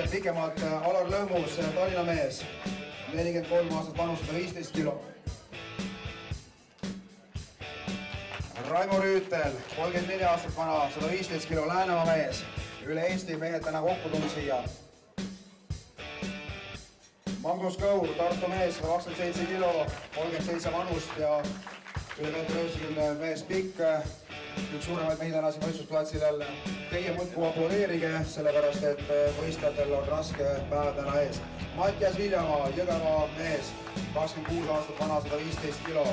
pikemalt Alar Lõõmus, Tallinna mees, 43 aastat vanus, 115 kilo. Raimo Rüütel, 34 aastat vana, 115 kilo, Läänemaa mees. Üle Eesti mehed täna kokku tulnud siia. Magnus Kõur, Tartu mees, 127 kilo, 37 vanust ja üle 90 mees pikk. Üks suuremaid mehi täna siin võistlusplatsil jälle. Teie muudkui aplodeerige, sellepärast et võistlejatel on raske päev täna ees. Mattias Viljamaa, Jõgeva mees, 26 aastat vana, 115 kilo.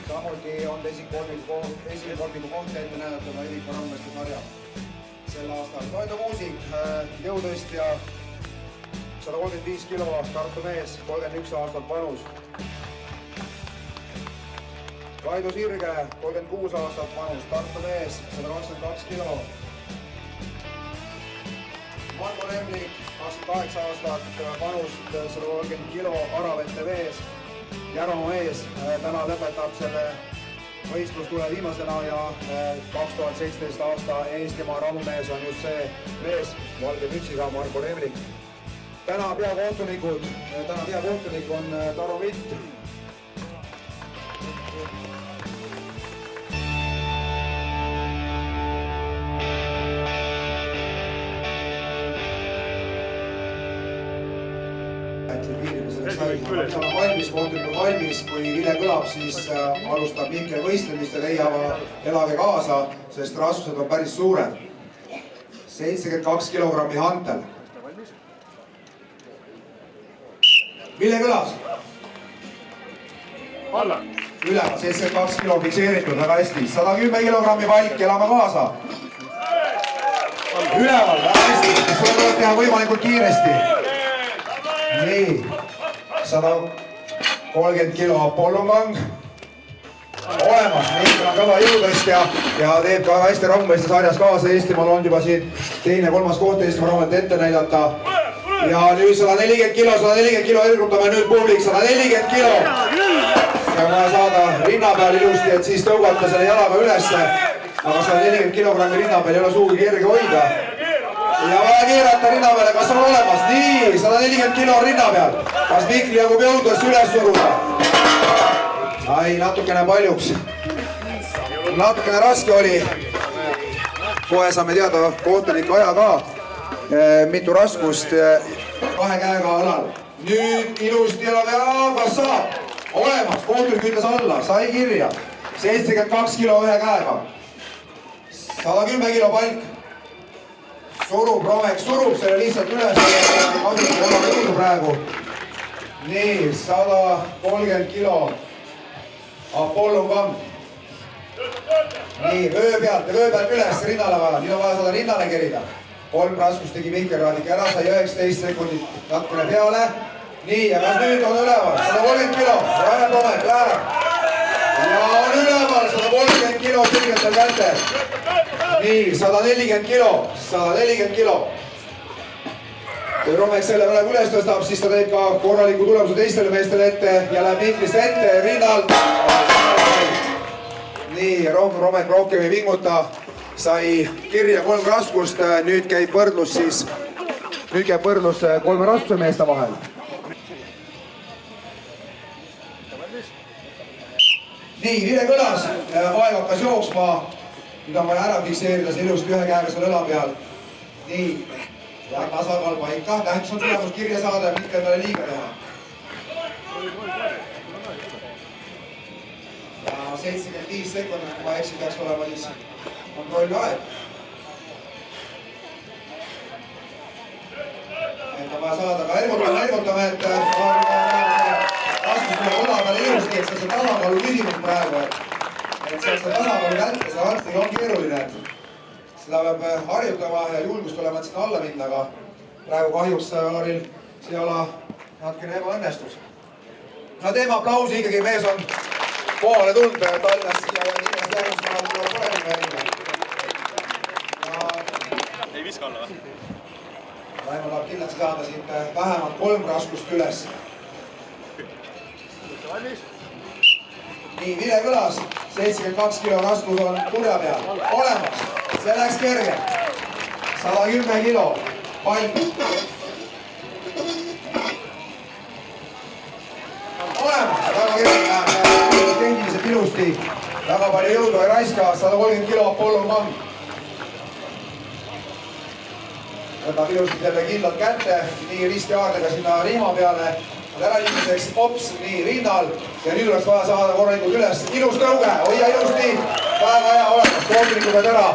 Samuti on esikordiku kohta ette näidatama Erik Rammesti Marja sel aastal. Toidu Muusik, jõutõstja, 135 kilo, Tartu mees, 31 aastat vanus. Kaido Sirge, 36 aastat vanus, Tartu mees, 122 kilo. Marko Lemlik, 28 aastat vanust, 130 kilo, Aravete vees. Järvamaa mees täna lõpetab selle võistlustule viimasena ja 2017 aasta Eestimaa rahumees on just see mees, valge mütsiga Marko Lemlik. Täna peakohtunik on Taro Vitt. Kohtunikud valmis, kui vile kõlab, siis alustab Mihkel võistlemist ja teie elage kaasa, sest raskused on päris suured. 72 kilogrammi hantel. Vile kõlas? Alla. Üleval, 72 kilo fikseeritud, väga hästi. 110 kilogrammi palk, elame kaasa. Üleval, väga hästi. Sulle tuleb teha võimalikult kiiresti. Nii. 130 kilo Apollongang olemas, Mihkel on kõva jõutõstja ja teeb ka väga hästi rahumeeste sarjas kaasa. Eestimaal on juba siin teine-kolmas koht Eestimaa rahumeelt ette näidata. Ja nüüd 140 kilo, ergutame nüüd publik, 140 kilo. See on vaja saada rinna peal ilusti, et siis tõugata selle jalaga ülesse. Aga 140 kilogrammi rinna peal ei ole suugi kerge hoida. Ja vaja keerata rinna peale, kas on olemas? Nii, 140 kilo rinna peal. Kas Mihkli jagub jõudvast üles suruda? Ai, natukene paljuks. Natukene raske oli. Kohe saame teada kohtuniku aja ka. Mitu raskust. Kahe käega alal. Nüüd ilusti elame ja kas saab? Olemas, kohtunik ütles alla, sai kirja. 72 kilo ühe käega. 110 kilo palk. Surub, Romek surub selle lihtsalt üles, kasutab oma jõudu praegu. Nii, 130 kilo Apollongang. Nii, vöö pealt üles rinnale vaja, nüüd on vaja seda rinnale kerida. 3 raskust tegi Mihkel Raadik ära, sai 19 sekundit natukene peale. Nii, ja kas nüüd on üleval? 130 kilo, Rainer Romek läheb. Ja on üleval, 130 kilo selgetel kätel. Nii, 140 kilo. Kui Romek selle praegu üles tõstab, siis ta teeb ka korraliku tulemuse teistele meestele ette ja läheb Mihklist ette rinnalt. Nii, Romek rohkem ei vinguta, sai kirja 3 raskust, nüüd käib võrdlus 3 raskuse meeste vahel. Nii, vile kõlas, aeg hakkas jooksma. Nüüd on vaja ära fikseerida see ilusti ühe käega selle õla peal. Nii, ja tasakaal paika. Tähtis on tulemus kirja saada ja mitte endale liiga teha. Ja 75 sekundit, kui ma eksin, peaks olema siis kontrolli aeg. Et on vaja saada ka ergutame, et raskus tuleb õla peale ilusti, et see tasakaalu küsimus praegu, et see tasakaalu kätte, see arstiga on keeruline. Seda peab harjutama ja julgust olema, et sinna alla minna, aga praegu kahjuks Alaril see ala natukene ebaõnnestus. No teeme aplausi ikkagi, mees on kohale tulnud Tallinnast siia ja inimest järgmisena tuleb paremini minna. Ei viska alla või? Raimo tahab kindlasti saada siit vähemalt 3 raskust üles. Nii, vile kõlas, 72 kilo raskus on kurja peal, olemas, see läks kerge, 110 kilo, pall. Olemas, väga kirjad, tehniliselt ilusti, väga palju jõudu ei raiska, 130 kilo Apollo Mang. Võtab ilusti selle kindlalt kätte, nii ristihaardega sinna rihma peale, äraliimiseks ops, nii rinnal ja nüüd oleks vaja saada korralikult üles, ilus tõuge, hoia ilusti, väga hea olemas, koondinikuga ära,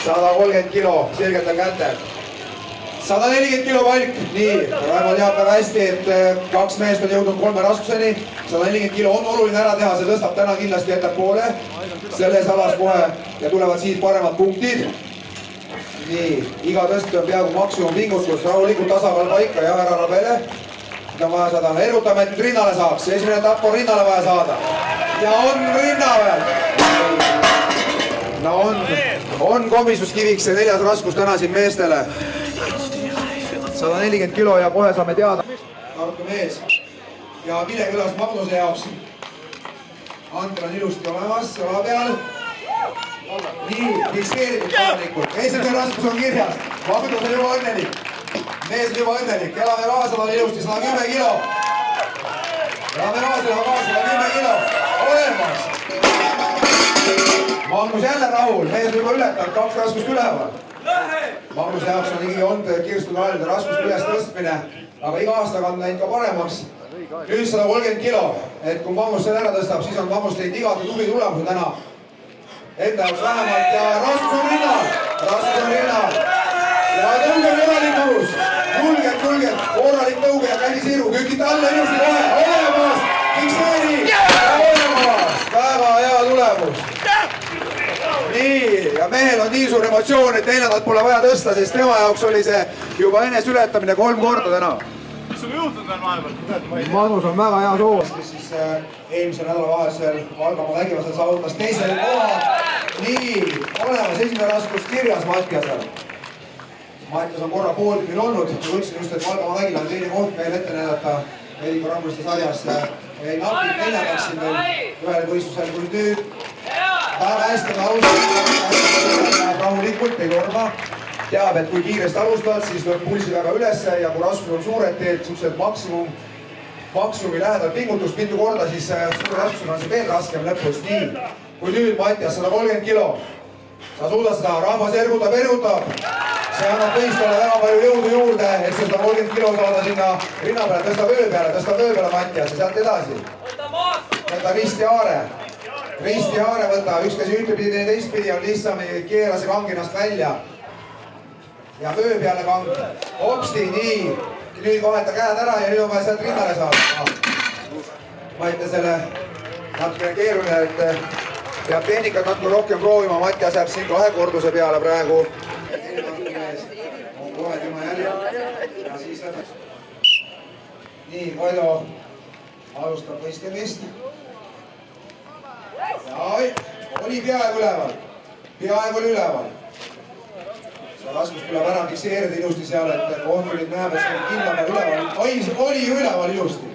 130 kilo, selgelt on kätte. 140 kilo palk, nii, Raimo teab väga hästi, et kaks meest on jõudnud 3 raskuseni, 140 kilo on oluline ära teha, see tõstab täna kindlasti ettepoole, selles alas kohe ja tulevad siit paremad punktid. Nii, iga tõstmine on peaaegu maksimumpingutus, rahulikult tasakaal paika ja ära rabele. Nüüd on vaja saada, ergutame, et nüüd rinnale saaks, esimene etapp on rinnale vaja saada. Ja on rinna veel. No on komistuskiviks see 4. raskus täna siin meestele. 140 kilo ja kohe saame teada. Tartu mees ja Vilekülast Magnuse jaoks. Andel on ilusti olemas, jala peal. Nii, fikseeritud korralikult. Esimene raskus on kirjas. Magnus on juba õnnelik. Mees on juba õnnelik. Elame kaasa, ta on ilusti 110 kilo. Elame kaasa, 110 kilo. Olemas. Magnus jälle rahul. Mees on juba ületanud 2 raskust üleval. Magnuse jaoks on ikkagi olnud kirstunud ajalda raskuste üles tõstmine, aga iga aastaga on läinud ka paremaks. Nüüd 130 kilo, et kui Magnus selle ära tõstab, siis on Magnus teinud igati tubli tulemuse täna. Enda jaoks vähemalt ja raskus on rinnal. Ja tõuge korralik tõus. Kulged, korralik tõuge ja käsi siiru, kükid alla ilusti kohe, olemas, fikseeri, olemas, väga hea tulemus. Nii, ja mehel on nii suur emotsioon, et 4. pole vaja tõsta, sest tema jaoks oli see juba enesületamine 3 korda täna. Mis sul juhtud on vahepeal? Magnus on väga hea soovas, kes siis eelmisel nädalavahetusel Valgamaa vägivasel saavutas 2. koha. Nii, olemas esimene raskus kirjas Mattiasel. Mattias on korra pooltimil olnud, kui ütlesin just, et Valgamaa vägil on 2. koht meil ette näidata Veliko Rammuste sarjas. Ei napib 4. siin veel ühel võistlusel, kui nüüd väga hästi on alustanud, rahulikult, ei torma. Teab, et kui kiiresti alustad, siis lööb pulsi väga ülesse ja kui raskus on suured, teed suhteliselt maksimumi lähedal pingutust mitu korda, siis suure raskusega on see veel raskem lõpus. Nii, kui nüüd Mattias 130 kilo, sa suudad seda, rahvas ergutab. See annab võistlale väga palju jõudu juurde, et see 130 kilo saada sinna rinna peale, tõsta vöö peale Mattias ja sealt edasi. Võta ristihaare võta, üks käsi ühtepidi, teine teistpidi on lihtsam, keera see kang ennast välja. Ja vöö peale kang. Hopsti, nii. Nüüd vaheta käed ära ja nüüd on vaja sealt rinnale saada. Ma ütlen selle natukene keeruline, et peab tehnikat natuke rohkem proovima. Mattias jääb siin 2 korduse peale praegu. On kohe tema jälle. Ja siis lõpeb. Nii, Kaido alustab võistlemist. Ja oli peaaegu üleval. See raskus tuleb ära fikseerida ilusti seal, et kohturid näeb, et see on kindlamalt üleval. Oli üleval ilusti.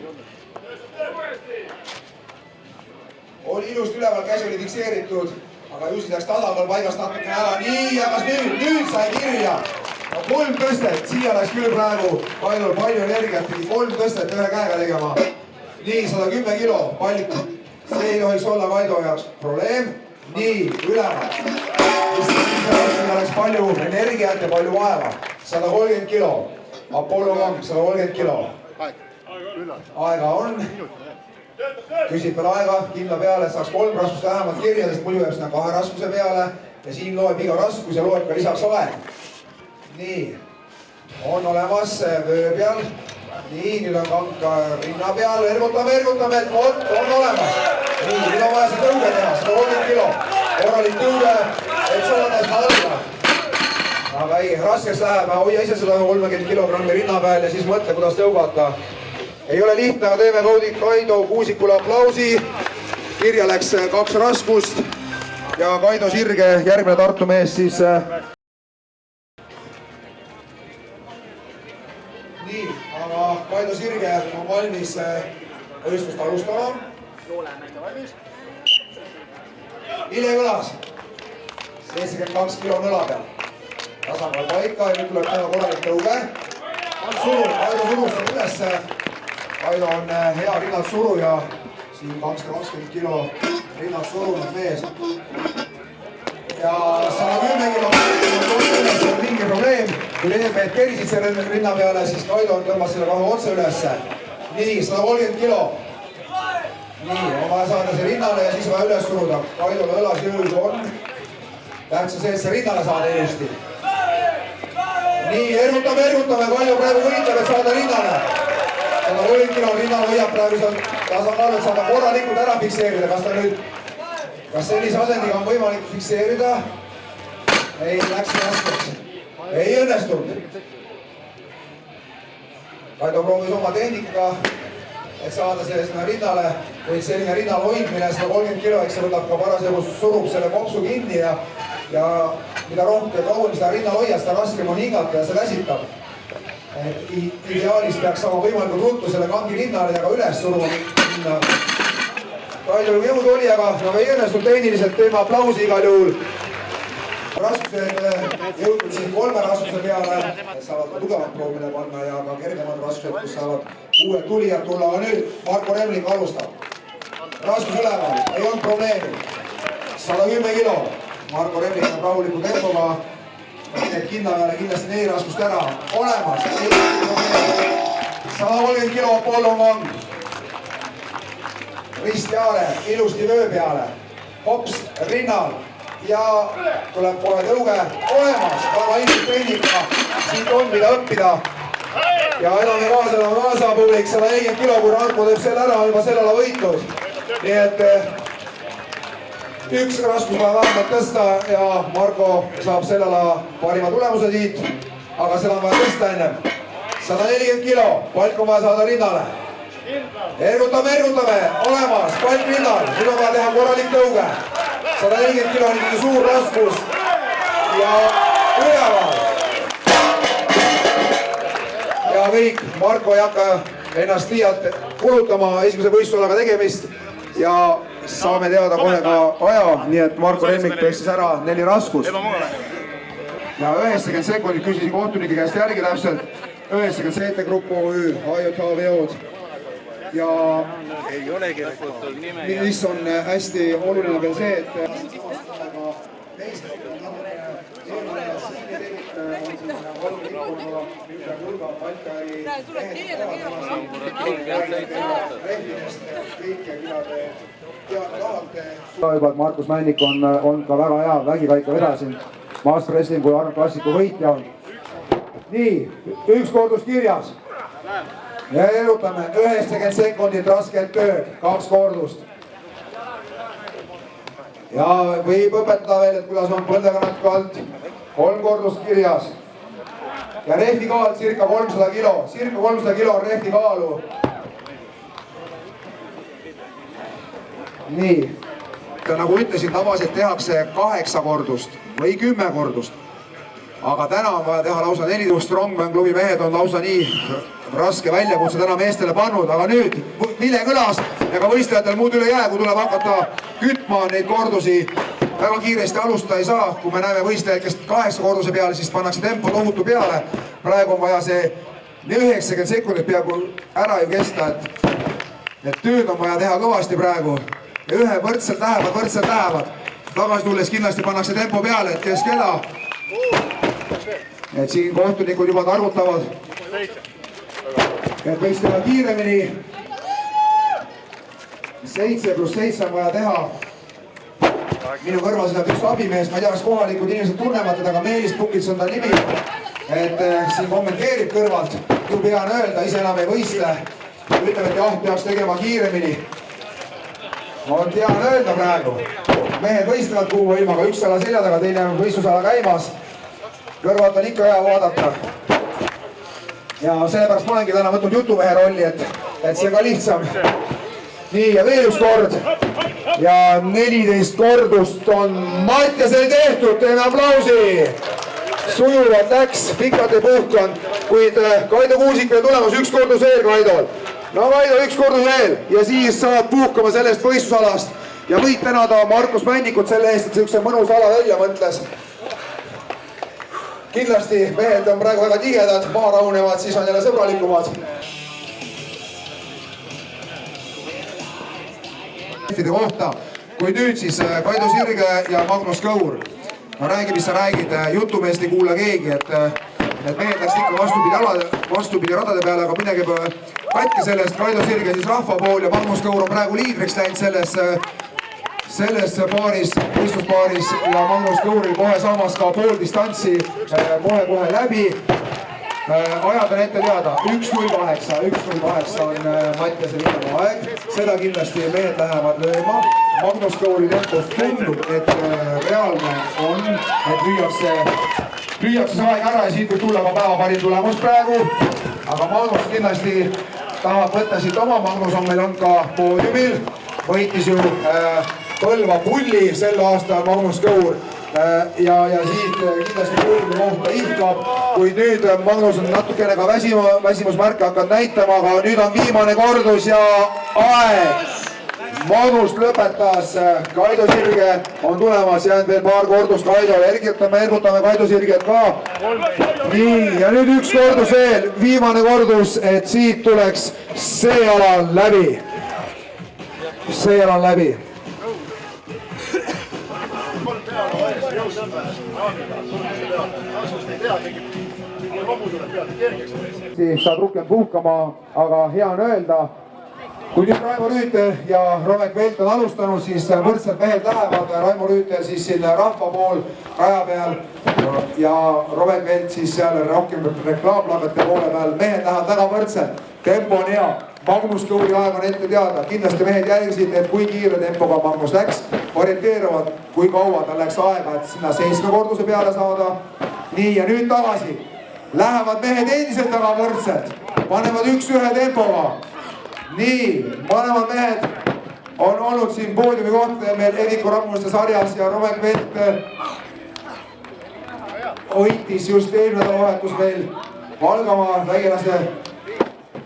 Oli ilusti üleval, käsi oli fikseeritud, aga ju siis läks tasakaal paigast natukene ära. Nii, aga nüüd sai kirja. 3 tõstet, siia läks küll praegu Kaidol palju energiat, pidi 3 tõstet ühe käega tegema. Nii, 110 kilo palk. See ei tohiks olla Kaido jaoks probleem. Nii, üleval. Siin oleks palju energiat ja palju vaeva. 130 kilo. Apollo Mang, 130 kilo. Aega on. Küsib veel aega, kindla peale, et saaks 3 raskust vähemalt kirja, sest muidu jääb sinna 2 raskuse peale. Ja siin loeb iga raskus ja loeb ka lisaks aeg. Nii, on olemas vöö peal. Nii, nüüd on kang ka rinna peal, ergutame, et vot, on olemas. Nii, nüüd on vaja see tõuge teha, 130 kilo. Korralik tõuge, et saada seda alla. Aga ei, raskeks läheb, hoia ise 130 kilogrammi rinna peal ja siis mõtle, kuidas tõugata. Ei ole lihtne, aga teeme Kaido Kuusikule aplausi. Kirja läks 2 raskust ja Kaido Sirge, järgmine Tartu mees siis. Nii, aga Kaido Sirge on valmis võistlust alustama. Vilekülas, 72 kilo nõla peal. tasakaal paika ja nüüd tuleb teha korralik tõuge. Kaido surus siin ülesse. Kaido on hea rinnalt suruja, siin 220 kilo rinnalt surunud mees. Ja 110 kilo üles on mingi probleem. Kui mehed kerisid selle rinna peale, siis Kaido tõmbas selle kohe otse ülesse. Nii, 130 kilo. Nii, on vaja saada see rinnale ja siis vaja üles suruda. Kaidole õlas jõud on. Tähtsa see, et see rinnale saada ilusti. Nii, ergutame. Kalju praegu võitleb, et saada rinnale. 130 kilo rinnal hoiab praegu seal tasakaalu, et saada korralikult ära fikseerida. Kas sellise asendiga on võimalik fikseerida? Ei, läks raskeks. Ei õnnestunud. Kaido proovis oma tehnikaga, et saada selle sinna rinnale, või selline rinnal hoidmine, 130 kilo, eks see võtab ka parasjagu surub selle kopsu kinni ja mida rohkem kauem seda rinnal hoiad, seda raskem on hingata ja see väsitab. Ideaalis peaks saama võimalikult ruttu selle kangi rinnale ja ka üles suruma minna. Palju jõud oli, aga ei õnnestunud tehniliselt, teeme aplausi igal juhul. Raskused jõudnud siin 3 raskuse peale, saavad ka tugevat proovile panna ja ka kergemad raskused, kus saavad uued tulijad tulla, aga nüüd Marko Remlik alustab. Raskus üleval, ei olnud probleemi. 110 kilo. Marko Remlik on rahuliku tempoga. Need kinna peale kindlasti 4 raskust ära. Olemas. 130 kilo Apollo Mang. Ristjaare, ilusti vöö peale. Hops, rinnal. Ja tuleb kohe tõuge. Olemas. Väga ilus tehnika. Siit on mida õppida. Ja elame kaasa publik 140 kilo, kui Ranko teeb selle ära, juba selle ala võitud. Nii et üks raskus vaja vähemalt tõsta ja Marko saab selle ala parima tulemuse siit. Aga seda on vaja tõsta ennem. 140 kilo, palk on vaja saada rinnale. Ergutame, olemas, palk rinnal. Nüüd on vaja teha korralik tõuge. 140 kilo on ikkagi suur raskus. Ja üleval. Ja kõik, Marko ei hakka ennast liialt kulutama esimese võistlusalaga tegemist ja saame teada kohe ka aja, nii et Marko Remlik tõstis ära 4 raskust. Ja 90 sekundit küsisin kohtunike käest järgi täpselt, 90 Grupp OÜ, AJH veod. Ja mis on hästi oluline veel see, et Markus Männik on ka väga hea vägikaika vedasin Master Wrestlingu ja Klassiku võitja on. Nii, üks kordus kirjas. Ja erutame 90 sekundit raskelt tööd, 2 kordust. Ja võib õpetada veel, et kuidas on põldekannatuke alt. 3 kordust kirjas. Ja rehvi kaal circa 300 kilo. Circa 300 kilo on rehvi kaalu. Nii. Nagu ütlesin, tavaliselt tehakse 8 kordust või 10 kordust. Aga täna on vaja teha lausa 4. Strongman klubi mehed on lausa nii raske väljakutse täna meestele pannud. Aga nüüd vile kõlas ja ka võistlejatel muud üle jää, kui tuleb hakata kütma neid kordusi. Väga kiiresti alustada ei saa, kui me näeme võistlejaid, kes 8 korduse peale, siis pannakse tempo tohutu peale. Praegu on vaja see 90 sekundit peaaegu ära ju kesta, et tööd on vaja teha kõvasti praegu. Ja ühe võrdselt lähevad. Tagasi tulles kindlasti pannakse tempo peale, et kes keda. Et siin kohtunikud juba targutavad, et võiks teha kiiremini. 7 + 7 on vaja teha. Minu kõrval seda üks abimees, ma ei tea, kas kohalikud inimesed tunnevad teda, aga Meelis Pukits on ta nimi. Et siin kommenteerib kõrvalt, kui pean öelda, ise enam ei võistle. Ütleb, et jah, peaks tegema kiiremini. Ma tean öelda praegu. Mehed võistlevad kuu ilmaga, üks ala selja taga, teine on võistlusala käimas. Kõrvalt on ikka hea vaadata. Ja sellepärast ma olengi täna võtnud jutumehe rolli, et see on ka lihtsam. Nii, ja veel üks kord. Ja 14 kordust on Mattiasel tehtud, teeme aplausi. Sujuvalt läks, pikalt ei puhkanud, kuid Kaido Kuusik veel tulemas, üks kordus veel Kaidol. No Kaido, üks kordus veel ja siis saad puhkama sellest võistlusalast. Ja võid tänada Markus Männikut selle eest, et see mõnus ala välja mõtles. kindlasti mehed on praegu väga tigedad, maha rahunevad, siis on jälle sõbralikumad. kohta, kui nüüd siis Kaido Sirge ja Magnus Kõur. No räägi, mis sa räägid, jutumeest ei kuula keegi, et mehed läks ikka vastupidi radade peale, aga midagi katki sellest. Kaido Sirge siis rahva pool ja Magnus Kõur on praegu liidriks läinud selles paaris, võistluspaaris ja Magnus Kõuril kohe samas ka pool distantsi kohe läbi. Ajad on ette teada, 1.08 on Mattiase viimane aeg, seda kindlasti mehed lähevad lööma. Magnus Kõuri tempos tundub, et reaalne on, et lüüakse see aeg ära ja siit võib tulla ka päeva parim tulemus praegu. Aga Magnus kindlasti tahab võtta siit oma, Magnus on meil olnud ka poodiumil, võitis ju Põlva pulli sel aastal Magnus Kõur. Ja siit kindlasti kuulme kohta ihkab, kuid nüüd Magnus on natukene ka väsimusmärke hakkanud näitama, aga nüüd on viimane kordus ja aeg. Magnus lõpetas, Kaido Sirge on tulemas, jäänud veel paar kordust Kaidole, ergutame Kaido Sirget ka. Nii, ja nüüd üks kordus veel, viimane kordus, et siit tuleks see ala läbi. See ala läbi. Siis saab rukem puhkama, aga hea on öelda. Kui nüüd Raimo Rüütel ja Romek Velt on alustanud, siis võrdselt mehed lähevad. Raimo Rüütel siis sinna rahva pool raja peal ja Romek Velt siis seal rohkem reklaamplakate poole peal. Mehed lähevad väga võrdselt. Tempo on hea. Magnus Kõuri aeg on ette teada. Kindlasti mehed jälgisid, et kui kiire tempoga Magnus läks. Orienteeruvad, kui kaua tal läks aega, et sinna 7 korduse peale saada. Nii, ja nüüd tagasi. Lähevad mehed endiselt väga võrdselt. Panevad 1-1 tempoga. Nii, mõlemad mehed on olnud siin poodiumi kohta meil Eviku Rammuste sarjas ja Romek Velt hoitis just eelmine vahetus meil Valgamaa vägelase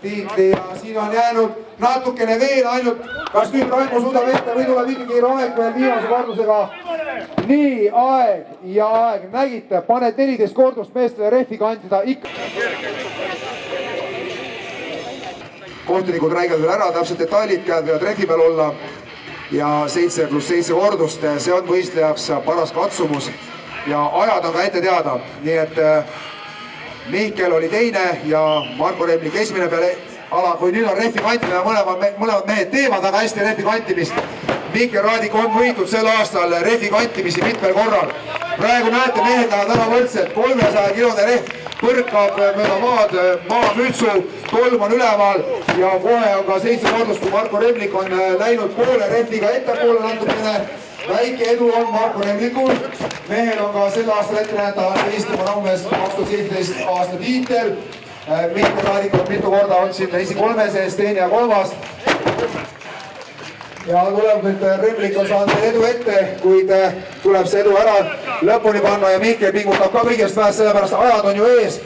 tiitli ja siin on jäänud natukene veel ainult. Kas nüüd Raimo suudab ette või tuleb ikkagi Romek veel viimase kordusega? Nii, aeg, nägite, paned 14 kordust meestele rehvi kandida ikka. Kohtunikud räägivad veel ära, täpselt detailid käed võivad rehvi peal olla ja 7+7 kordust, see on võistlejaks paras katsumus ja ajad on ka ette teada. Nii et Mihkel oli teine ja Marko Remlik esimene peale ala, kui nüüd on rehvi kantimine, mõlemad mehed teevad väga hästi rehvi kantimist. Mihkel Raadik on võitnud sel aastal rehvi kantimisi mitmel korral. Praegu näete, mehed lähevad väga võrdselt, 300 kilode rehv põrkab mööda maad, maamütsu, tolm on üleval ja kohe on ka 7 kordust, kui Marko Remlik on läinud poole rehviga ettepoole natukene. Väike edu on Marko Remlikul. Mehel on ka sel aastal ette näeta Eestimaa Rammes 2017 aasta tiitel. Mihkel Raadik on mitu korda on siin esi-3 sees, teine ja 3. Ja tuleb nüüd Remlik on saanud edu ette, kuid tuleb see edu ära lõpuni panna ja Mihkel pingutab ka kõigest vähest, sellepärast ajad on ju ees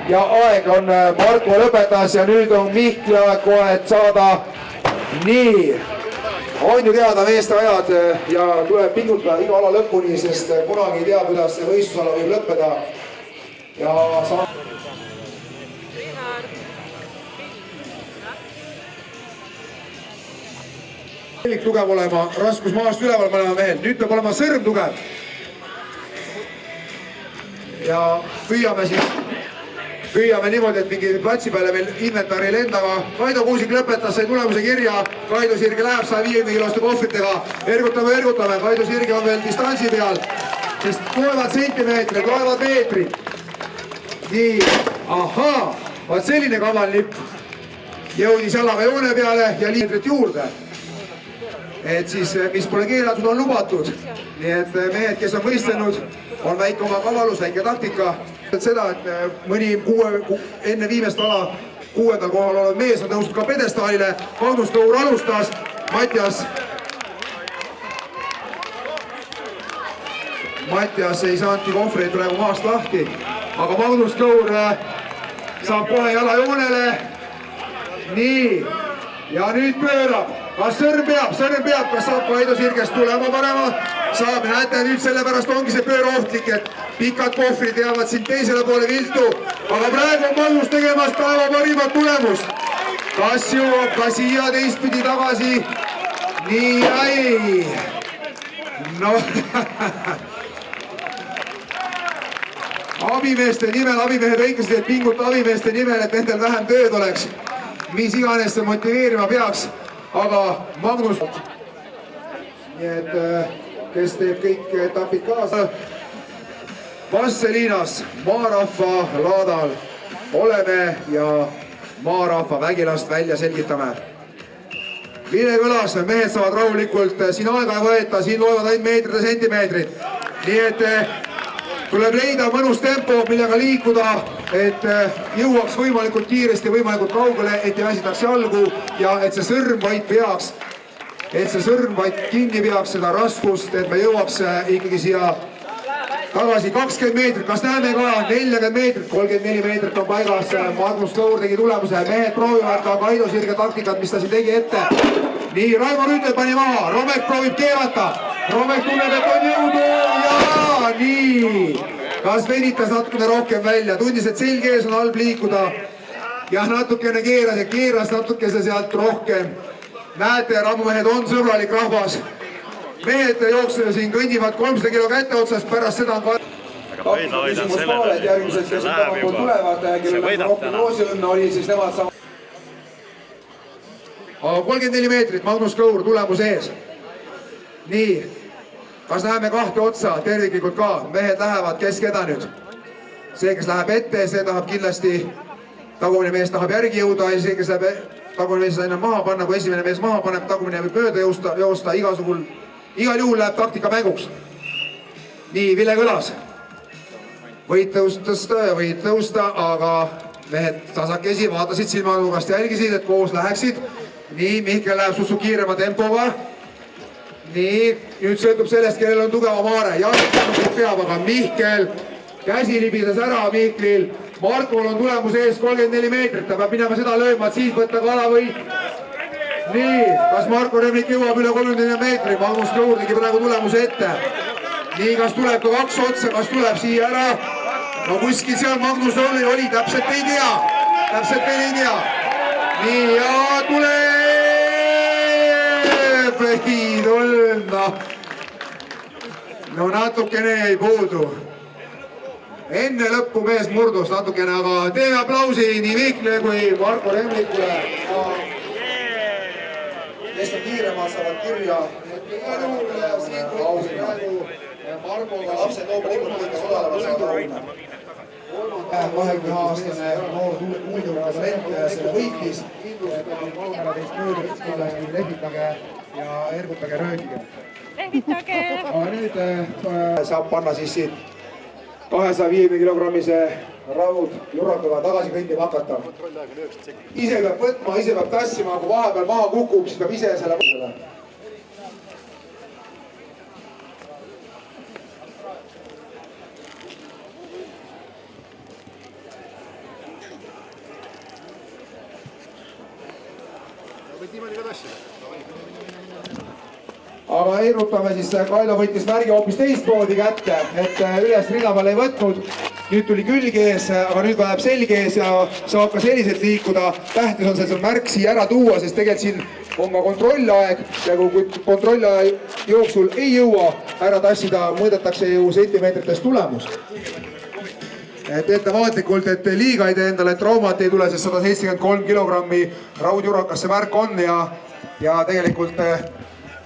ja aeg on Marko lõpetas ja nüüd on Mihkli aeg kohe, et saada nii. On ju teada meeste ajad ja tuleb pingutada iga ala lõpuni, sest kunagi ei tea, kuidas see võistlusala võib lõppeda ja saab... tugev olema, raskus maast üleval mõlema mehel, nüüd peab olema sõrm tugev. Ja püüame niimoodi, et mingi platsi peale meil inventari lendava. Kaido Kuusik lõpetas, sai tulemuse kirja. Kaido Sirge läheb 150 kiloste kohvritega. Ergutame. Kaido Sirge on veel distantsi peal, sest loevad sentimeetrid, loevad meetrid. Nii, ahaa, vaat selline kaval lipp. Jõudis jalaga joone peale ja liitrit juurde. Et siis, mis pole keelatud, on lubatud. Nii et mehed, kes on võistlenud, on väike oma kavalus, väike taktika. Seda, et mõni enne viimest ala 6. kohal olev mees on tõusnud ka pedestaalile. Magnus Kõur alustas, Mattias ei saanudki kohvreid praegu maast lahti, aga Magnus Kõur saab kohe jala joonele. Nii, ja nüüd pöörab. kas sõrm peab, kas saab Kaido Sirgest tulema panema? Saab, näete, nüüd sellepärast ongi see pöörohtlik, et pikad kohvrid jäävad siin teisele poole viltu, aga praegu on Magnus tegemas päeva parimat tulemust. Kas jõuab ka siia teistpidi tagasi? Nii ei. No, abimeeste nimel, abimehed õiglasid, et pinguta abimeeste nimel, et nendel vähem tööd oleks. Mis iganes see motiveerima peaks, aga Magnus, nii et kes teeb kõik etapid kaasa. Vasseliinas maarahva laadal oleme ja maarahva vägilast välja selgitame. Vilekõlas mehed saavad rahulikult, siin aega ei võeta, siin loevad ainult meetrid ja sentimeetrid. Nii et tuleb leida mõnus tempo, millega liikuda, et jõuaks võimalikult kiiresti, võimalikult kaugele, et ei väsitaks jalgu ja et see sõrm vaid kinni peaks seda raskust, et me jõuaks ikkagi siia tagasi 20 meetrit, kas näeme ka 40 meetrit, 34 meetrit on paigas, Magnus Kõur tegi tulemuse, mehed proovivad ka Kaido Sirge taktikat, mis ta siin tegi ette. Nii, Raimo Rüütel pani maha, Romek proovib keerata, Romek tunneb, et on jõudu ja nii. Kas venitas natukene rohkem välja, tundis, et selge ees on halb liikuda ja natukene keeras natukese sealt rohkem. Näete, rammumehed on sõbralik rahvas. Mehed jooksevad siin, kõndivad 300 kilo kätte otsast, pärast seda on ka... küsimus poole, et järgmised, kes tagapool tulevad, kellel rohkem roosiõnne oli, siis nemad saavad... 34 meetrit, Magnus Kõur, tulemus ees. Nii, kas näeme kahte otsa terviklikult ka? Mehed lähevad, kes keda nüüd? See, kes läheb ette, see tahab kindlasti, tagumine mees tahab järgi jõuda ja see, kes läheb tagumine mees enam maha panna, kui esimene mees maha paneb, tagumine võib mööda joosta, igal juhul läheb taktika mänguks. Nii, Vilekõlas. Võid tõusta, aga mehed tasakesi vaatasid silmanurgast, jälgisid, et koos läheksid. Nii, Mihkel läheb sussu kiirema tempoga. Nii, nüüd sõltub sellest, kellel on tugeva maare. Jalg peab, aga Mihkel käsi libises ära Mihklil. Markol on tulemus ees 34 meetrit, ta peab minema seda lööma, et siis võtta ka alavõit. Nii, kas Marko Remlik jõuab üle 34 meetri? Magnus Kõur tegi praegu tulemuse ette. Nii, kas tuleb ka kaks otsa, kas tuleb siia ära? No kuskil seal Magnus oli, täpselt ei tea. Nii, ja tuleb! Ei tulnud. No natukene jäi puudu. Enne lõppu mees murdus natukene, aga teeme aplausi nii Mihklile kui Marko Remlikule. Kes on kiiremad, saavad kirja. Markoga lapsed loomulikult võikas osalema saada. 20-aastane noor uudimuga talent selle võitis. Lehvitage ja ergutage röödige. Aga nüüd saab panna siis siit 250 kilogrammise raud jurakaga tagasi kõndima hakata. Ise peab võtma, ise peab tassima, kui vahepeal maha kukub, siis peab ise selle võtma. Aga erutame siis, Kaido võttis märgi hoopis teistmoodi kätte, et üles rida peal ei võtnud. Nüüd tuli külge ees, aga nüüd läheb selge ees ja saab ka selliselt liikuda. Tähtis on see märk siia ära tuua, sest tegelikult siin on ka kontrollaeg ja kui kontrollaja jooksul ei jõua ära tassida, mõõdetakse ju sentimeetritest tulemus. Et ettevaatlikult, et liiga ei tee endale traumat ei tule, sest 173 kilogrammi raudjurakas see märk on ja tegelikult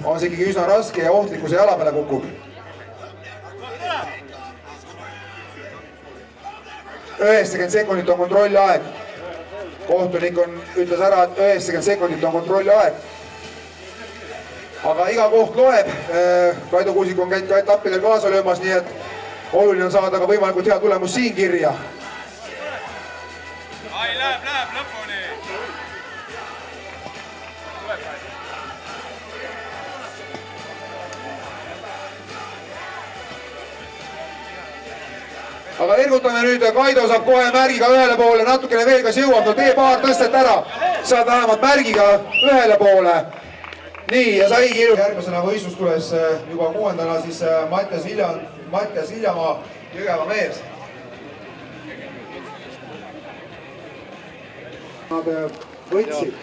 on see ikkagi üsna raske ja ohtlik, kui see jala peale kukub. 90 sekundit on kontrollaeg. Kohtunik ütles ära, et 90 sekundit on kontrollaeg. Aga iga koht loeb. Kaido Kuusik on käinud ka etappidel kaasa löömas, nii et oluline on saada ka võimalikult hea tulemus siin kirja. Läheb lõpuni. Aga ergutame nüüd, Kaido saab kohe märgiga ühele poole, natukene veel, kas jõuab, no tee paar tõstet ära, saad vähemalt märgiga ühele poole. nii, ja saigi ilu. Järgmisena võistlus tules juba 6. siis Mattias Viljamaa, Jõgeva mees. Nad võtsid.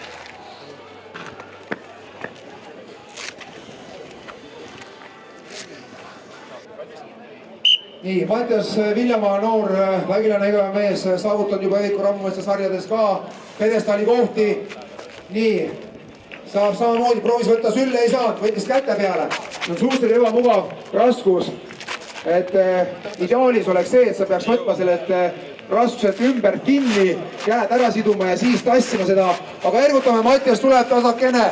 Nii, Mattias Viljamaa, noor vägilane Jõgeva mees, saavutanud juba Eviku rammumeeste sarjades ka pedestaali kohti. Nii, saab samamoodi, proovis võtta sülle, ei saanud, võttis käte peale. See on suhteliselt ebamugav raskus. Et ideaalis oleks see, et sa peaks võtma sellelt raskuselt ümber kinni, käed ära siduma ja siis tassima seda. Aga ergutame, Mattias tuleb tasakene.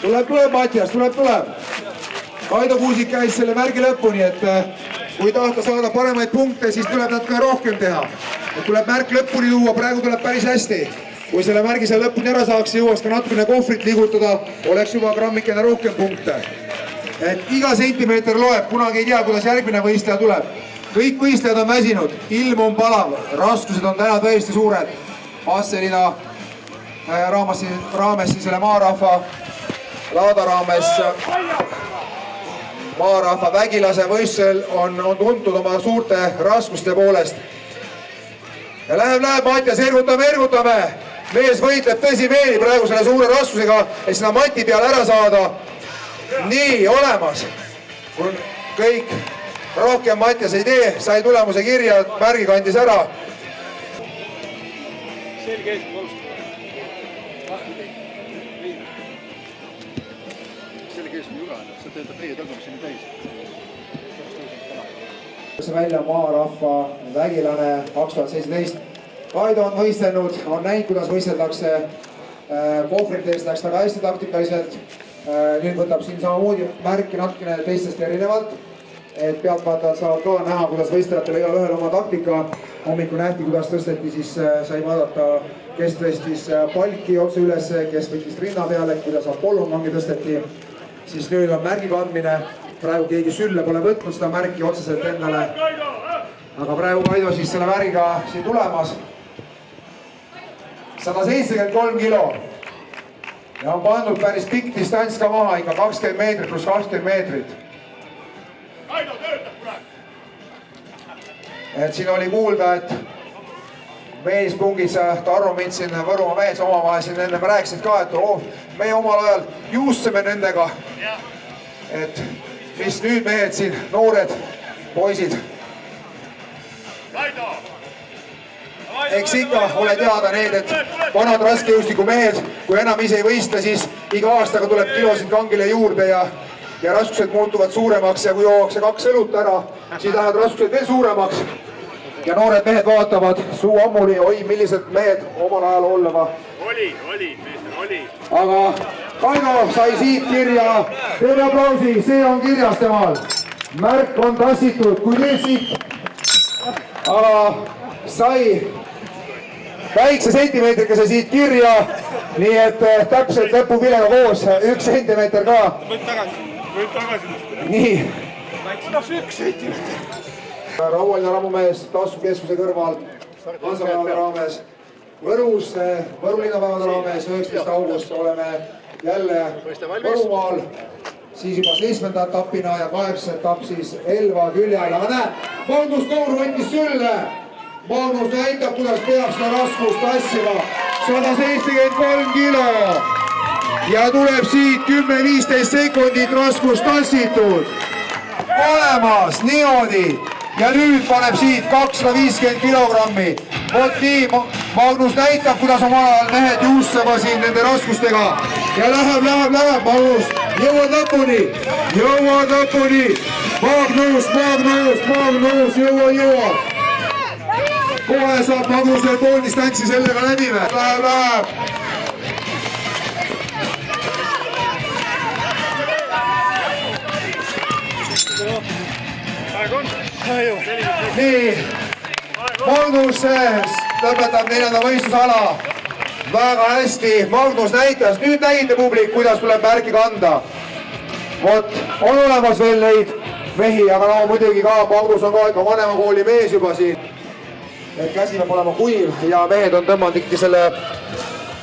Tuleb Mattias, tuleb. Kaido Kuusik käis selle märgi lõpuni, et kui tahta saada paremaid punkte, siis tuleb natuke rohkem teha. Et tuleb märk lõpuni tuua, praegu tuleb päris hästi. Kui selle märgi seal lõpuni ära saaks, jõuaks ka natukene kohvrit liigutada, oleks juba grammikene rohkem punkte. Et iga sentimeeter loeb, kunagi ei tea, kuidas järgmine võistleja tuleb. Kõik võistlejad on väsinud, ilm on palav, raskused on täna tõesti suured. Asselina raames siis selle maarahva laada raames maarahva vägilase võistlusel on tuntud oma suurte raskuste poolest. Ja läheb, Mattias, ergutame. Mees võitleb tõsimeeli praegu selle suure raskusega, et seda mati peale ära saada. Nii, olemas. Kui kõik rohkem Mattias ei tee, sai tulemuse kirja, märgi kandis ära. Selge Eesti alustada. Selge Eesti jura, see töötab meie tagamiseni täis. Välja maarahva vägilane 2017. Kaido on võistelnud, on näinud, kuidas võisteldakse. Kohvrite eest läks väga hästi taktikaliselt. Nüüd võtab siin samamoodi märki natukene teistest erinevalt. Et pealtvaatajad saavad ka näha, kuidas võistlejatel ei ole ühel oma taktika. Hommikul nähti, kuidas tõsteti, siis sai vaadata, kes tõstis palki otse üles, kes võttis rinna peale, kuidas Apollomangi tõsteti. Siis nüüd on märgi kandmine. Praegu keegi sülle pole võtnud seda märki otseselt endale. Aga praegu Kaido siis selle märgiga siin tulemas. 173 kilo. Ja on pandud päris pikk distants ka maha, ikka 20 meetrit pluss 20 meetrit. Kaido töötab praegu. Et siin oli kuulda, et meespungis Tarro Mint siin Võrumaa mees omavahel siin enne rääkisid ka, et meie omal ajal juusseme nendega. Et mis nüüd mehed siin, noored poisid. Kaido! Eks ikka ole teada need, et vanad raskejõustiku mehed, kui enam ise ei võistle, siis iga aastaga tuleb kilosid kangile juurde ja raskused muutuvad suuremaks ja kui jooakse 2 õlut ära, siis lähevad raskused veel suuremaks. Ja noored mehed vaatavad suu ammuli, oi millised mehed omal ajal olema. Oli, meester, oli. Aga Kaido sai siit kirja, teeme aplausi, see on kirjas temal. Märk on tassitud, kui teed siit. Aga sai väikse sentimeetrikese siit kirja, nii et täpselt lõpupilega koos 1 sentimeeter ka. Võid tagasi. Nii. Kuidas 1 sentimeeter? Raualine rammumees Tassukeskuse kõrval, Hansapäevade raames, Võrus, Võru linnapäevade raames, 19. august oleme jälle Võrumaal, siis juba 7. etapina ja 8. etapp siis Elva külje all. Aga näed, Magnus Noor võttis sülle. Magnus näitab, kuidas peab seda raskust tassima. 173 kilo. Ja tuleb siit 10-15 sekundit raskust tassitud. Olemas, niimoodi. Ja nüüd paneb siit 250 kilogrammi. Vot nii, Magnus näitab, kuidas omal ajal mehed juustama siin nende raskustega. Ja läheb, Magnus. Jõuad lõpuni. Magnus, jõua. Kohe saab Magnus veel pool distantsi sellega läbi. Läheb. Nii, Magnus lõpetab 4. võistlusala. Väga hästi, Magnus näitas, nüüd nägite publik, kuidas tuleb märki kanda. Vot, on olemas veel neid mehi, aga no muidugi ka, Magnus on ka ikka vanema kooli mees juba siin. Et käsi peab olema kuiv ja mehed on tõmmanud ikkagi selle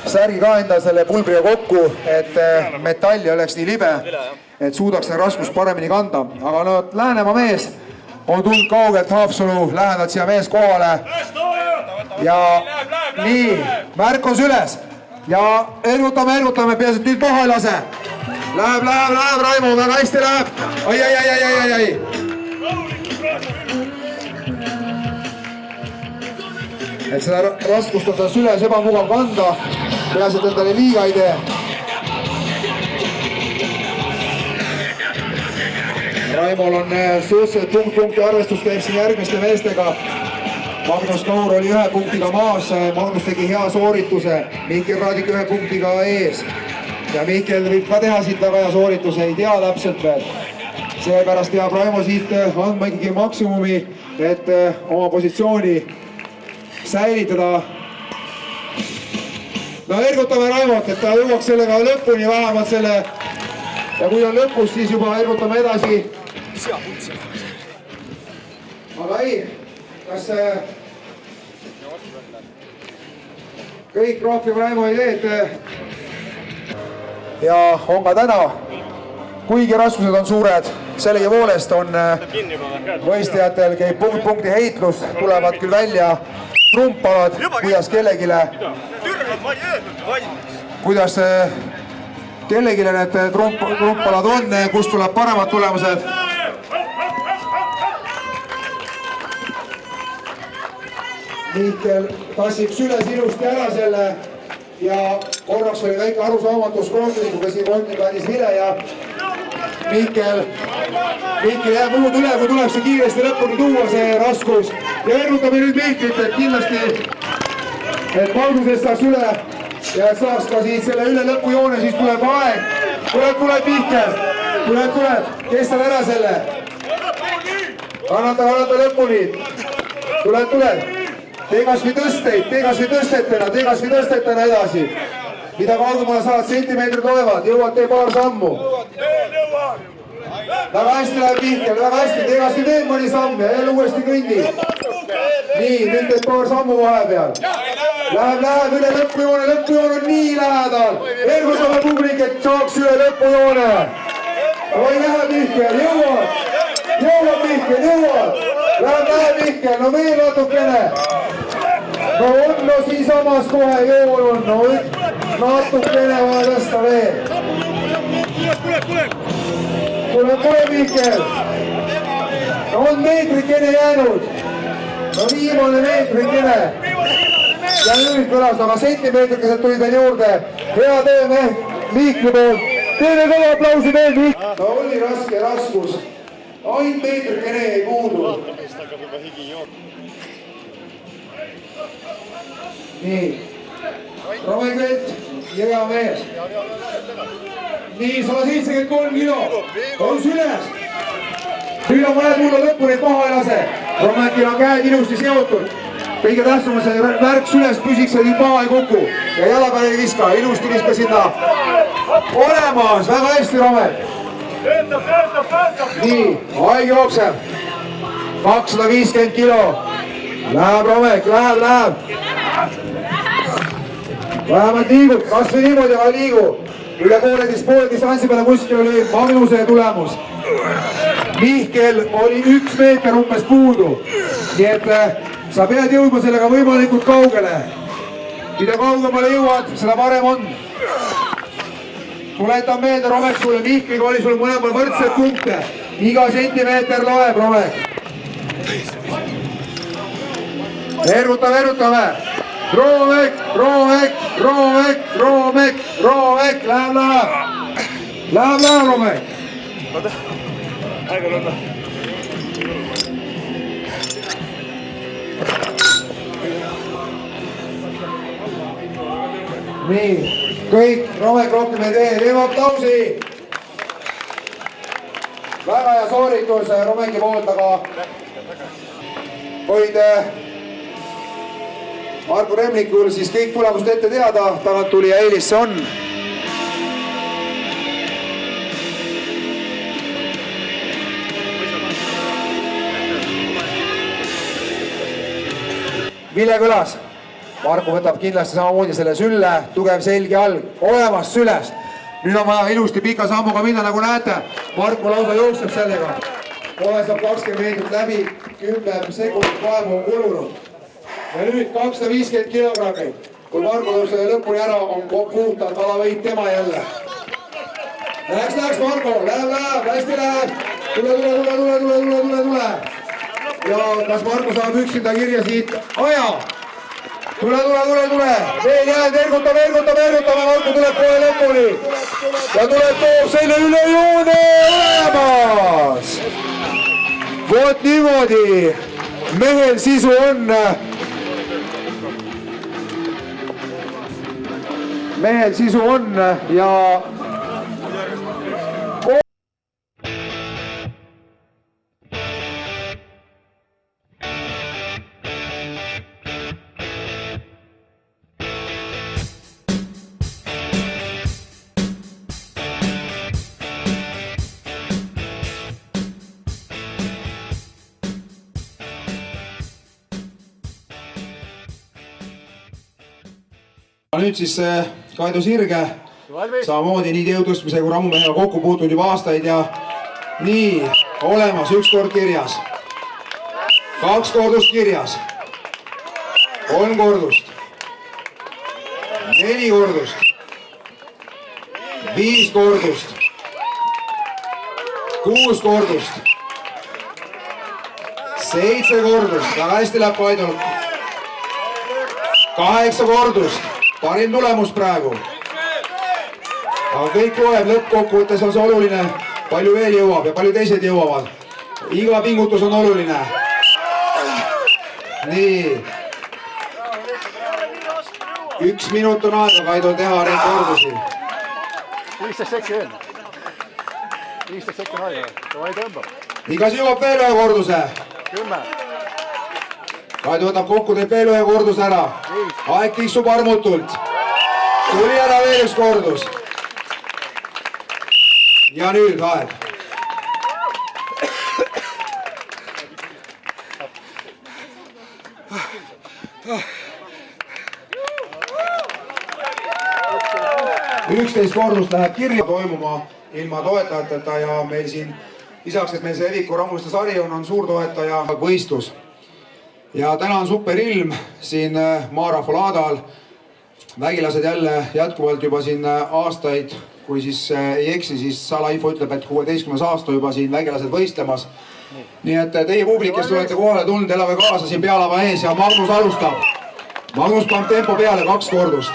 särgi ka enda selle pulbriga kokku, et metall ei oleks nii libe, et suudaks seda raskust paremini kanda. Aga no Läänemaa mees on tulnud kaugelt Haapsalu lähedalt siia mees kohale. Ja nii, märk on süles ja ergutame, peaasi, et nüüd maha ei lase. Läheb, Raimo, väga hästi läheb. Ai. Et seda raskust on seda süles ebamugav kanda, peaasi, et endale liiga ei tee. Raimol on suhteliselt punkti arvestus käib siin järgmiste meestega. Magnus Kaur oli 1 punktiga maas, Magnus tegi hea soorituse, Mihkel Raadik 1 punktiga ees. Ja Mihkel võib ka teha siit väga hea soorituse, ei tea täpselt veel. Seepärast peab Raimo siit andma ikkagi maksimumi, et oma positsiooni säilitada. No ergutame Raimot, et ta jõuaks sellega lõpuni vähemalt selle. Ja kui on lõpus, siis juba ergutame edasi. Aga ei, kas kõik rohkem Raimo ei tee, ja on ka täna, kuigi raskused on suured, sellegi poolest on võistlejatel käib punkti heitlus, tulevad küll välja trumpalad, kuidas kellegile need trumpalad on, kust tuleb paremad tulemused. Mihkel tassib süles ilusti ära selle ja korraks oli väike arusaamatus kohtnikuga siin kohtnikandis Vile ja Mihkel jääb muud üle, kui tuleb see kiiresti lõpuni tuua see raskus. Ja ergutame nüüd Mihklit, et kindlasti, et Magnusest saaks üle ja et saaks ka siit selle üle lõpujoone, siis tuleb aeg. Tuleb Mihkel, tuleb, kestab ära selle. Kannata lõpuni. Tuleb. Tee kas või tõstetena edasi. Mida kaugemale saad, sentimeetrid loevad, jõuad tee paar sammu. Väga hästi läheb Mihkel, väga hästi, tee kas või veel mõni samm ja jälle uuesti kõndi. Nii, nüüd teed paar sammu vahepeal. Läheb üle lõpujoone on nii lähedal. Ergutame publik, et saaks üle lõpujoone. Oi, läheb Mihkel, jõuab Mihkel. Läheb Mihkel, no veel natukene. No siinsamas kohe joon on, no natukene vaja tõsta veel. Tule Mihkel. No on meetrikene jäänud. No viimane meetrikene. Ja nüüd kõlas, aga sentimeetrikesed tulid veel juurde. Hea töö Mihkli poolt. Teeme kõva aplausi veel Mihkli. No oli raske raskus. Ainult meetrikene ei puudu. Nii, Rove Kvelt, hea mees. Nii, 173 kilo, on süles. Nüüd on vaja tulla lõpuni, et maha ei lase. Romenkil on käed ilusti seotud. Kõige tähtsam on see märk süles püsiks, et maha ei kuku. Ja jala peale ei viska, ilusti viska sinna. Olemas, väga hästi Romek. Nii, aeg jookseb. 250 kilo. Läheb Romek, läheb. Vähemalt liigub, kas või niimoodi, aga liigu. Üle poole distantsi peale kuskil oli Magnuse tulemus. Mihkel oli 1 meeter umbes puudu. Nii et sa pead jõudma sellega võimalikult kaugele. Mida kaugemale jõuad, seda parem on. Tuletan meelde, Romek, sulle Mihkliga oli sul mõlemal võrdsed punkte. Iga sentimeeter loeb, Romek. Ergutame. Romek, läheb. Läheb, Romek. Aega lõpeb. Nii, kõik, Romek rohkem ei tee, teeme aplausi. Väga hea sooritus Romeki poolt, aga hoid Marko Remlikul siis kõik tulemust ette teada, tagant tuli ja eelis see on. Vile kõlas. Marko võtab kindlasti samamoodi selle sülle, tugev selg ja jalg, olemas sülest. Nüüd on vaja ilusti pika sammuga minna, nagu näete. Marko lausa jookseb sellega. Kohe saab 20 meetrit läbi, 10 sekundit vaevu on kulunud. Ja nüüd 250 kilogrammi. Kui Marko tuleb selle lõpuni ära, on puhtalt alavõit tema jälle. Läheks Marko, läheb, hästi läheb. Tule. Ja kas Marko saab üksinda kirja siit? Aja! Tule. Veel jääd, vergutame, Marko tuleb kohe lõpuni. Ja tuleb toob selle üle joone olemas. Vot niimoodi. Mehel sisu on. Mehel sisu on ja... Nüüd siis Kaido Sirge, samamoodi nii jõutõstmise kui rammumehega kokku puutunud juba aastaid ja nii, olemas, 1 kord kirjas, 2 kordust kirjas, 3 kordust, 4 kordust, 5 kordust, 6 kordust, 7 kordust, väga hästi läheb Kaidol, 8 kordust. Parim tulemus praegu. Aga kõik loeb, lõppkokkuvõttes on see oluline, palju veel jõuab ja palju teised jõuavad. Iga pingutus on oluline. Nii. 1 minut on aega Kaidol teha neid kordusi. 15 sekki veel. 15 sekki on aega. Davai tõmbab. Nii, kas jõuab veel ühe korduse? 10. Kaido võtab kokku, teeb veel ühe kordus ära. Aeg tiksub armutult. Tuli ära veel 1 kordus. Ja nüüd aeg. Üksteist kordust läheb kirja toimuma ilma toetajateta ja meil siin lisaks, et meil see Eviku rammuliste sari on suurtoetaja võistlus. Ja täna on super ilm siin Maarahvalaadal. Vägilased jälle jätkuvalt juba siin aastaid, kui siis ei eksi, siis salainfo ütleb, et 16. aasta juba siin vägilased võistlemas. Nii et teie publik, kes olete kohale tulnud, elage kaasa siin pealava ees ja Magnus alustab. Magnus paneb tempo peale 2 kordust.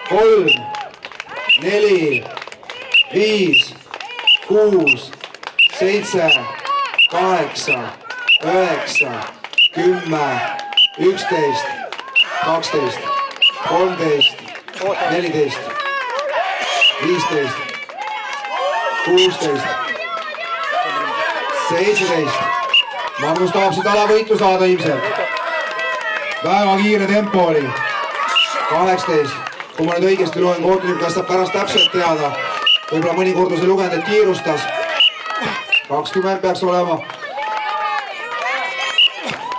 3, 4, 5, 6, 7, 8, 9, 10, 11, 12, 13, 14, 15, 16, 17. Magnus tahab siit alavõitu saada ilmselt. Väga kiire tempo oli. 18. Kui ma nüüd õigesti loen, kohtuniku käest saab pärast täpselt teada. Võib-olla mõni kordus ei lugenud, et kiirustas. 20 peaks olema.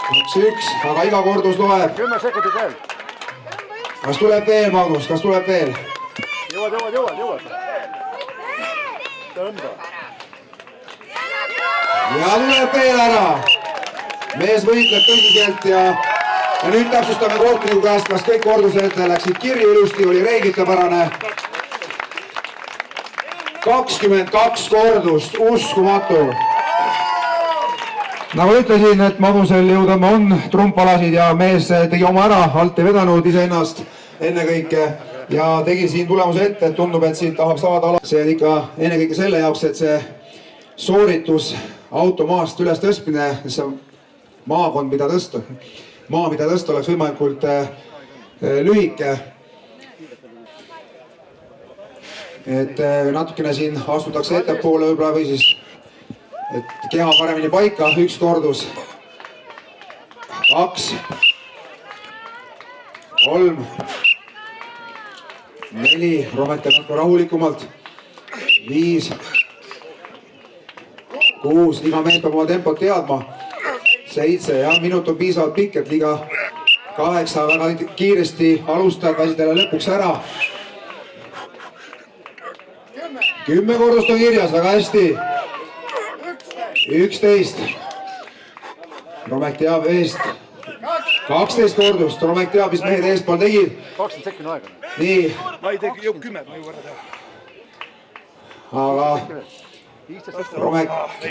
21, aga iga kordus loeb. 10 sekundit veel. Kas tuleb veel, Magnus, kas tuleb veel? Jõuad. Tõmba. Ja tuleb veel ära. Mees võitleb tõsiselt ja nüüd täpsustame kohtuniku käest, kas kõik kordused läksid kirja ilusti, oli reeglitepärane. 22 kordust, uskumatu. Nagu ütlesin, et Magnusel jõudama on trumpalasid ja mees tegi oma ära, alt ei vedanud iseennast ennekõike ja tegi siin tulemuse ette, et tundub, et siit tahab saada ala. See on ikka ennekõike selle jaoks, et see sooritus auto maast üles tõstmine, see maakond, mida tõsta, mida tõsta oleks võimalikult lühike. Et natukene siin astutakse ettepoole võib-olla või siis et keha paremini paika, 1 kordus, 2, 3, 4, romete natuke rahulikumalt, 5, 6, iga mees peab oma tempot teadma, 7, jah, minut on piisavalt pikk, et liiga 8, väga kiiresti alustajad väsid jälle lõpuks ära. 10 kordust on kirjas, väga hästi. 11. Romek teab eest. 12 kordust, Romek teab, mis mehed eespool tegid. 20 sekki on aega. Nii. ma ei tegi jõu 10, ma jõuan ära teha. Aga Romek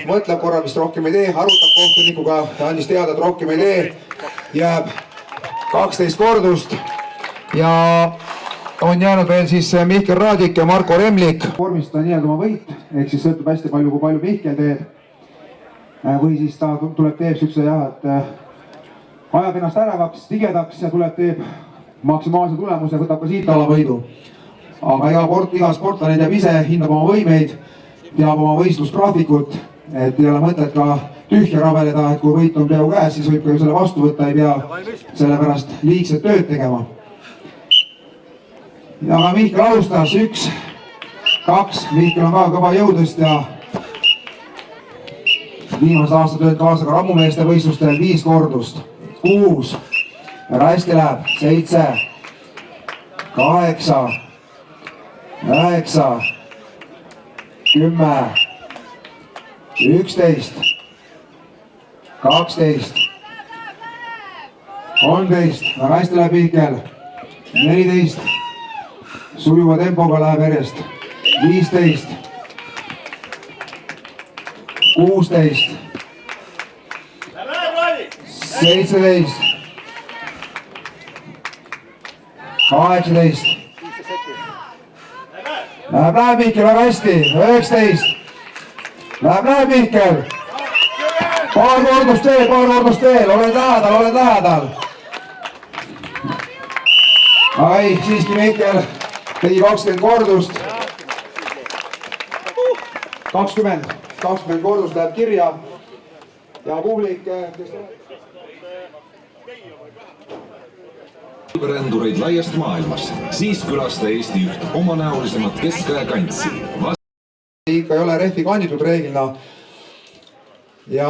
mõtleb korra, mis rohkem ei tee, arutab kohtunikuga ja andis teada, et rohkem ei tee. Jääb 12 kordust ja on jäänud veel siis Mihkel Raadik ja Marko Remlik. Vormistada nii-öelda oma võit, ehk siis sõltub hästi palju, kui palju Mihkel teeb. Või siis ta tuleb, teeb siukse jah, et ajab ennast äravaks, tigedaks ja tuleb, teeb maksimaalse tulemuse, võtab ka siit ala võidu. Aga iga sportlane teab ise, hindab oma võimeid, teab oma võistlusgraafikut, et ei ole mõtet ka tühja rabeleda, et kui võit on peaaegu käes, siis võib ka selle vastu võtta, ei pea sellepärast liigset tööd tegema. Ja ka Mihkel alustas 1, 2, Mihkel on ka kõva jõudest ja viimased aastad tööd kaasa ka rammumeeste võistlustel 5 kordust. 6, väga hästi läheb, 7, 8, 9, 10, 11, 12, 13, väga hästi läheb Mihkel, 14, sujuva tempoga läheb järjest, 15, 16, 17, 18, läheb Mihkel väga hästi, 19, läheb Mihkel, paar kordust veel, oled lähedal. Ai, siiski Mihkel tegi 20 kordust. 20 kordust läheb kirja ja publik, kes rändureid laiast maailmast, siis külasta Eesti üht omanäolisemat Kesk-Aja kantsi. Ikka ei ole rehvi kanditud reeglina ja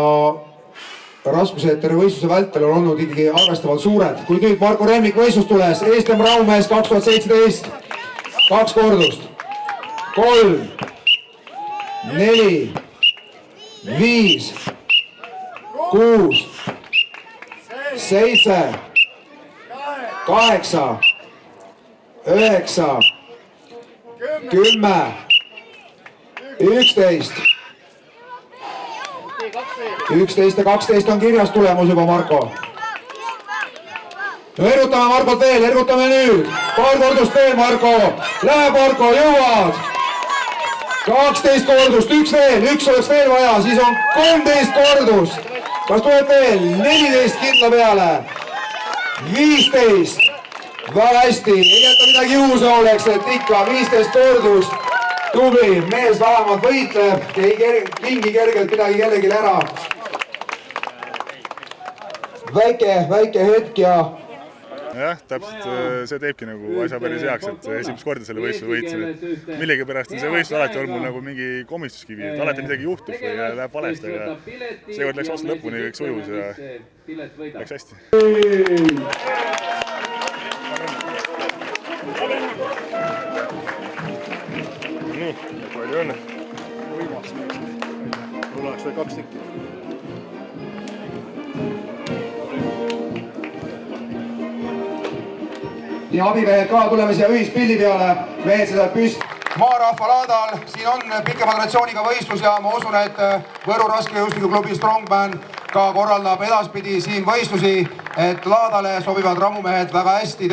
raskused terve võistluse vältel on olnud ikkagi arvestavalt suured. Kui nüüd Marko Remlik võistlus tules, Eesti rahumees 2017, 2 kordust, 3, 4, 5, 6, 7, 8, 9, 10, 11 ja 12 on kirjas tulemus juba, Marko. Ergutame Markot veel, ergutame nüüd. Paar kordust veel, Marko. Läheb, Marko, jõuad. 12 kordust, üks oleks veel vaja, siis on 13 kordust. Kas tuleb veel? 14 kindla peale. 15. Väga hästi, ei jäta midagi juhuse oleks, et ikka 15 kordust. Tubli, mees vähemalt võitleb, ei kingi kergelt midagi kellelegi ära. Väike hetk ja... Jah, täpselt see teebki nagu asja päris heaks, et esimest korda selle võistluse võitsin. Millegi pärast on see võistlus alati olnud mul nagu mingi komistuskivi, et alati midagi juhtub või läheb valesti, aga seekord läks osta lõpuni, kõik sujus ja läks hästi. Nii, palju õnne. Võimas. Mul oleks veel 2 tükki. ja abimehed ka, tuleme siia ühispildi peale, mehed seisavad püsti. Maarahva laadal, siin on pikema traditsiooniga võistlus ja ma usun, et Võru raskejõustikuklubi Strongman ka korraldab edaspidi siin võistlusi, et laadale sobivad rammumehed väga hästi.